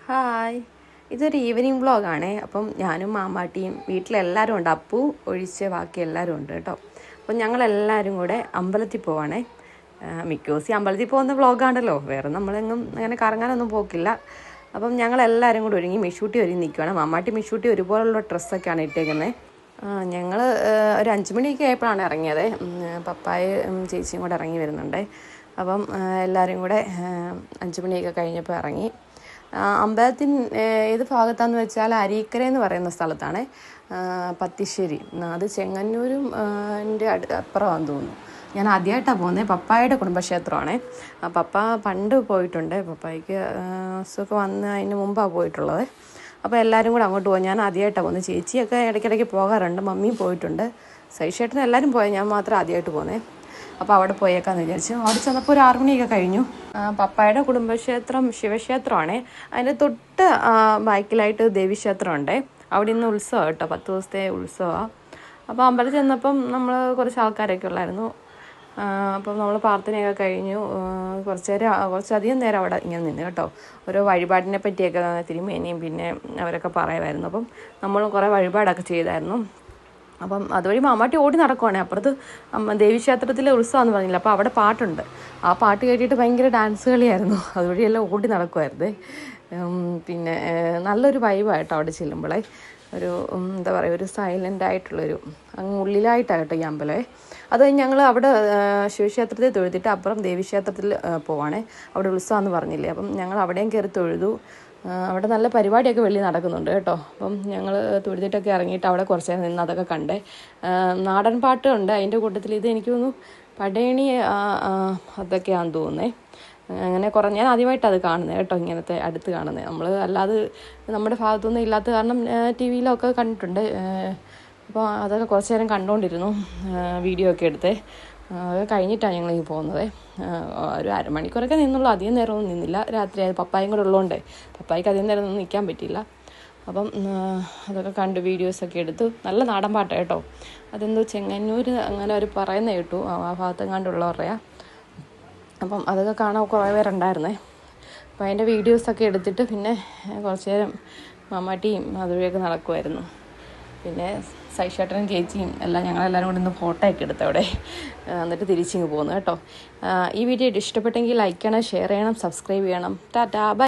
Hi, ഇതൊരു evening വ്ളോഗാണേ. അപ്പം ഞാനും മാമാട്ടിയും വീട്ടിലെല്ലാവരും ഉണ്ട്, അപ്പു ഒഴിച്ച് ബാക്കി എല്ലാവരും ഉണ്ട് കേട്ടോ. അപ്പം ഞങ്ങളെല്ലാവരും കൂടെ അമ്പലത്തിൽ പോവാണേ. മിക്ക ദിവസം അമ്പലത്തിൽ പോകുന്ന വ്ളോഗാണല്ലോ, വേറെ നമ്മളെങ്ങും അങ്ങനെ കറങ്ങാനൊന്നും പോക്കില്ല. അപ്പം ഞങ്ങളെല്ലാവരും കൂടെ ഒരുങ്ങി മിഷൂട്ടി ഒരുങ്ങി നിൽക്കുകയാണ്. മാമാട്ടി മിഷൂട്ടി ഒരുപോലുള്ള ഡ്രസ്സൊക്കെയാണ് ഇട്ടേക്കുന്നത്. ഞങ്ങൾ ഒരു 5 മണിയൊക്കെ ആയപ്പോഴാണ് ഇറങ്ങിയത്. പപ്പായും ചേച്ചിയും കൂടെ ഇറങ്ങി വരുന്നുണ്ട്. അപ്പം എല്ലാവരും കൂടെ 5 മണിയൊക്കെ കഴിഞ്ഞപ്പോൾ ഇറങ്ങി. അമ്പലത്തിൻ ഏത് ഭാഗത്താണെന്ന് വെച്ചാൽ അരീക്കര എന്ന് പറയുന്ന സ്ഥലത്താണ്, പത്തിശ്ശേരി. അത് ചെങ്ങന്നൂരും എൻ്റെ അപ്പുറമാണെന്ന് തോന്നുന്നു. ഞാൻ ആദ്യമായിട്ടാണ് പോകുന്നത്. പപ്പായുടെ കുടുംബക്ഷേത്രമാണ്. പപ്പ പണ്ട് പോയിട്ടുണ്ട്. പപ്പായ്ക്ക് അസുഖം വന്ന് അതിന് മുമ്പാണ് പോയിട്ടുള്ളത്. അപ്പോൾ എല്ലാവരും കൂടെ അങ്ങോട്ട് പോകും. ഞാൻ ആദ്യമായിട്ടാണ് പോകുന്നത്. ചേച്ചിയൊക്കെ ഇടയ്ക്കിടയ്ക്ക് പോകാറുണ്ട്, മമ്മിയും പോയിട്ടുണ്ട്. സൈഷേട്ടനും എല്ലാവരും പോയാൽ ഞാൻ മാത്രം ആദ്യമായിട്ട് പോകുന്നത്. അപ്പോൾ അവിടെ പോയേക്കാന്ന് വിചാരിച്ചു. അവിടെ ചെന്നപ്പോൾ ഒരു 6 മണിയൊക്കെ കഴിഞ്ഞു. പപ്പായുടെ കുടുംബക്ഷേത്രം ശിവക്ഷേത്രമാണ്. അതിൻ്റെ തൊട്ട് ബാക്കിലായിട്ട് ദേവീക്ഷേത്രമുണ്ട്. അവിടെ ഇന്ന് ഉത്സവം കേട്ടോ, 10 ദിവസത്തെ ഉത്സവമാണ്. അപ്പോൾ അമ്പലത്തിൽ ചെന്നപ്പം നമ്മൾ കുറച്ച് ആൾക്കാരൊക്കെ ഉള്ളായിരുന്നു. അപ്പം നമ്മൾ പ്രാർത്ഥനയൊക്കെ കഴിഞ്ഞു. കുറച്ചധികം നേരം അവിടെ ഇങ്ങനെ നിന്ന് കേട്ടോ. ഓരോ വഴിപാടിനെ പറ്റിയൊക്കെ തിരുമേനിയും പിന്നെ അവരൊക്കെ പറയുമായിരുന്നു. അപ്പം നമ്മൾ കുറേ വഴിപാടൊക്കെ ചെയ്തായിരുന്നു. അപ്പം അതുവഴി മാമാട്ടി ഓടി നടക്കുവാണേ. അപ്പുറത്ത് ദേവീക്ഷേത്രത്തിലെ ഉത്സവമെന്ന് പറഞ്ഞില്ല, അപ്പോൾ അവിടെ പാട്ടുണ്ട്. ആ പാട്ട് കേട്ടിട്ട് ഭയങ്കര ഡാൻസ് കളിയായിരുന്നു. അതുവഴിയെല്ലാം ഓടി നടക്കുമായിരുന്നേ. പിന്നെ നല്ലൊരു വൈബായിട്ടോ അവിടെ ചെല്ലുമ്പോഴേ. ഒരു എന്താ പറയുക, ഒരു സൈലൻ്റ് ആയിട്ടുള്ളൊരു അങ്ങ് ഉള്ളിലായിട്ടാണ് കേട്ടോ ഈ അമ്പലമേ. അത് കഴിഞ്ഞ് ഞങ്ങൾ അവിടെ ശിവക്ഷേത്രത്തിൽ തൊഴുതിട്ട് അപ്പുറം ദേവീക്ഷേത്രത്തിൽ പോവാണേ. അവിടെ ഉത്സവമെന്ന് പറഞ്ഞില്ലേ, അപ്പം ഞങ്ങൾ അവിടെയും കയറി തൊഴുതു. അവിടെ നല്ല പരിപാടിയൊക്കെ വെള്ളി നടക്കുന്നുണ്ട് കേട്ടോ. അപ്പം ഞങ്ങൾ തൊഴുതിട്ടൊക്കെ ഇറങ്ങിയിട്ട് അവിടെ കുറച്ച് നേരം നിന്ന് അതൊക്കെ കണ്ടേ. നാടൻ പാട്ടുണ്ട് അതിൻ്റെ കൂട്ടത്തിൽ. ഇത് എനിക്ക് തോന്നുന്നു പടയണി അതൊക്കെയാണെന്ന് തോന്നുന്നേ. അങ്ങനെ ഞാൻ ആദ്യമായിട്ടാണ് അത് കാണുന്നത് കേട്ടോ, ഇങ്ങനത്തെ അടുത്ത് കാണുന്നത്. നമ്മൾ അല്ലാതെ നമ്മുടെ ഭാഗത്തൊന്നും ഇല്ലാത്ത കാരണം ടി വിയിലൊക്കെ കണ്ടിട്ടുണ്ട്. അപ്പോൾ അതൊക്കെ കുറച്ച് നേരം കണ്ടുകൊണ്ടിരുന്നു, വീഡിയോ ഒക്കെ എടുത്ത്. അത് കഴിഞ്ഞിട്ടാണ് ഞങ്ങൾ ഈ പോകുന്നത്. ഒരു അരമണിക്കൂറൊക്കെ നിന്നുള്ളൂ, അധികം നേരമൊന്നും നിന്നില്ല. രാത്രി പപ്പായും കൂടെ ഉള്ളതുകൊണ്ട് പപ്പായ്ക്ക് അധികം നേരം ഒന്നും നിൽക്കാൻ പറ്റില്ല. അപ്പം അതൊക്കെ കണ്ട് വീഡിയോസൊക്കെ എടുത്തു. നല്ല നാടൻ പാട്ടാണ് കേട്ടോ. അതെന്തോ ചെങ്ങന്നൂർ അങ്ങനെ അവർ പറയുന്നത് കേട്ടു, ആ ഭാഗത്തെങ്ങാണ്ടുള്ളവരുടെയാണ്. അപ്പം അതൊക്കെ കാണാൻ കുറേ പേരുണ്ടായിരുന്നേ. അപ്പം അതിൻ്റെ വീഡിയോസൊക്കെ എടുത്തിട്ട് പിന്നെ കുറച്ച് നേരം മാമാട്ടിയും അതുവഴിയൊക്കെ നടക്കുമായിരുന്നു. പിന്നെ സൈഷേട്ടനും ചേച്ചിയും എല്ലാം ഞങ്ങളെല്ലാവരും കൂടി ഇന്ന് ഫോട്ടോ ഒക്കെ എടുത്ത് അവിടെ. എന്നിട്ട് തിരിച്ചിങ്ങ് പോകുന്നു കേട്ടോ. ഈ വീഡിയോ ഇഷ്ടപ്പെട്ടെങ്കിൽ ലൈക്ക് ചെയ്യണം, ഷെയർ ചെയ്യണം, സബ്സ്ക്രൈബ് ചെയ്യണം. Tata bye.